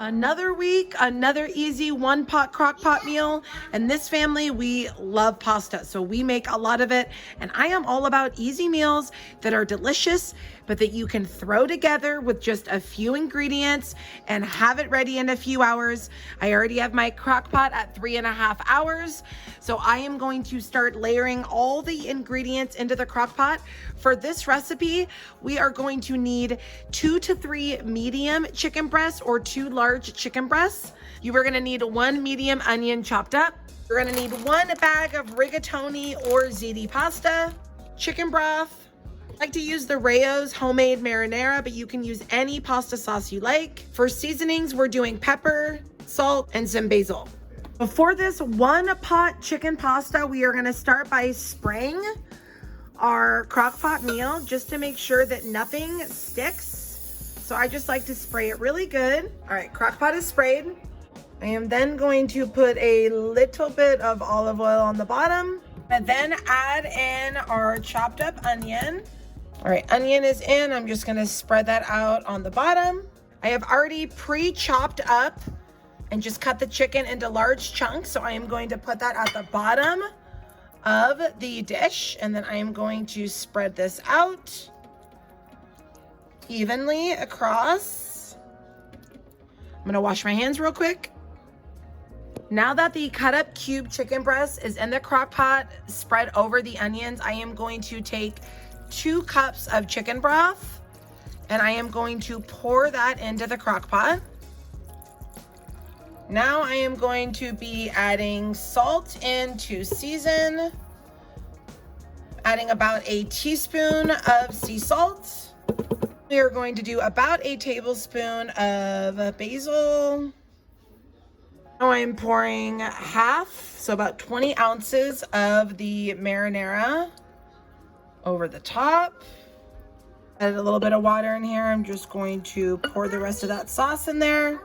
Another week, another easy one pot crock pot meal. And this family, we love pasta, so we make a lot of it. And I am all about easy meals that are delicious, but that you can throw together with just a few ingredients and have it ready in a few hours. I already have my crock pot at 3.5 hours. So I am going to start layering all the ingredients into the crock pot. For this recipe, we are going to need 2 to 3 medium chicken breasts or 2 large chicken breasts. You are gonna need 1 medium onion chopped up. You're gonna need 1 bag of rigatoni or ziti pasta, chicken broth. I like to use the Rayo's homemade marinara, but you can use any pasta sauce you like. For seasonings, we're doing pepper, salt, and some basil. Before this 1 pot chicken pasta, we are gonna start by spraying our crock pot meal just to make sure that nothing sticks. So I just like to spray it really good. All right, crock pot is sprayed. I am then going to put a little bit of olive oil on the bottom and then add in our chopped up onion. All right, onion is in. I'm just gonna spread that out on the bottom. I have already pre-chopped up and just cut the chicken into large chunks. So I am going to put that at the bottom of the dish, and then I am going to spread this out evenly across. I'm gonna wash my hands real quick. Now that the cut up cube chicken breast is in the crock pot spread over the onions, I am going to take 2 cups of chicken broth and I am going to pour that into the crock pot. Now I am going to be adding salt in to season, adding about a teaspoon of sea salt. We are going to do about a tablespoon of basil. Now I'm pouring half, so about 20 ounces of the marinara over the top. Add a little bit of water in here. I'm just going to pour the rest of that sauce in there.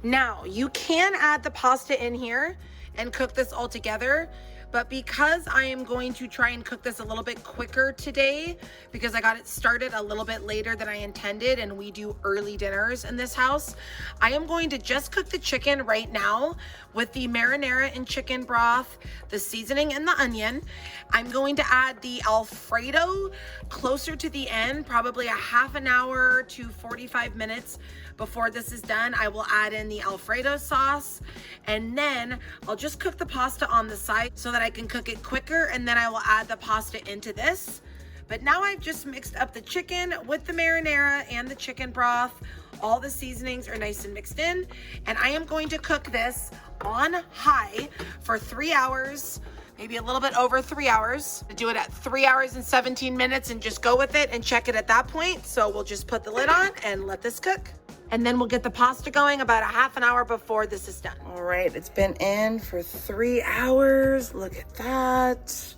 Now, you can add the pasta in here and cook this all together, but because I am going to try and cook this a little bit quicker today, because I got it started a little bit later than I intended and we do early dinners in this house, I am going to just cook the chicken right now with the marinara and chicken broth, the seasoning and the onion. I'm going to add the Alfredo closer to the end, probably a half an hour to 45 minutes before this is done. I will add in the Alfredo sauce and then I'll just cook the pasta on the side so that I can cook it quicker, and then I will add the pasta into this. But now I've just mixed up the chicken with the marinara and the chicken broth. All the seasonings are nice and mixed in, and I am going to cook this on high for 3 hours, maybe a little bit over 3 hours. Do it at 3 hours and 17 minutes and just go with it and check it at that point. So we'll just put the lid on and let this cook. And then we'll get the pasta going about a half an hour before this is done. All right, it's been in for 3 hours. Look at that.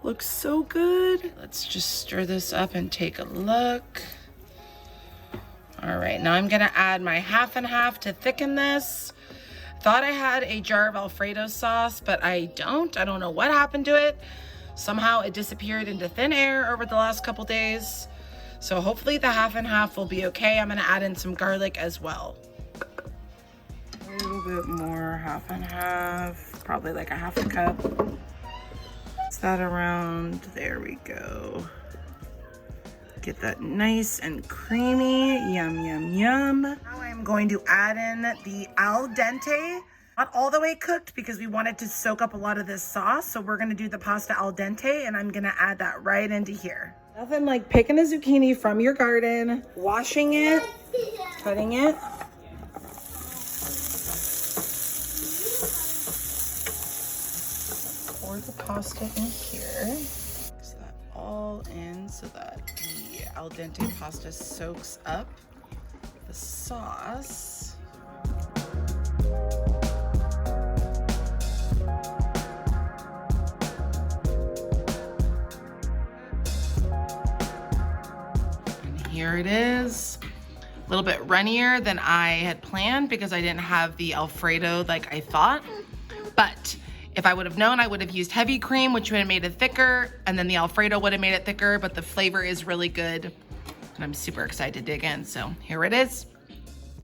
Looks so good. Let's just stir this up and take a look. All right, now I'm gonna add my half and half to thicken this. Thought I had a jar of Alfredo sauce, but I don't. I don't know what happened to it. Somehow it disappeared into thin air over the last couple days. So hopefully the half and half will be okay. I'm gonna add in some garlic as well. A little bit more half and half, probably like a half a cup. Is that around? There we go. Get that nice and creamy. Yum, yum, yum. Now I'm going to add in the al dente. Not all the way cooked because we wanted to soak up a lot of this sauce. So we're gonna do the pasta al dente and I'm gonna add that right into here. Nothing like picking a zucchini from your garden, washing it, cutting it. Pour the pasta in here. Mix that all in so that the al dente pasta soaks up the sauce. Here it is, a little bit runnier than I had planned because I didn't have the Alfredo like I thought. But if I would have known, I would have used heavy cream, which would have made it thicker, and then the Alfredo would have made it thicker, but the flavor is really good. And I'm super excited to dig in, so here it is.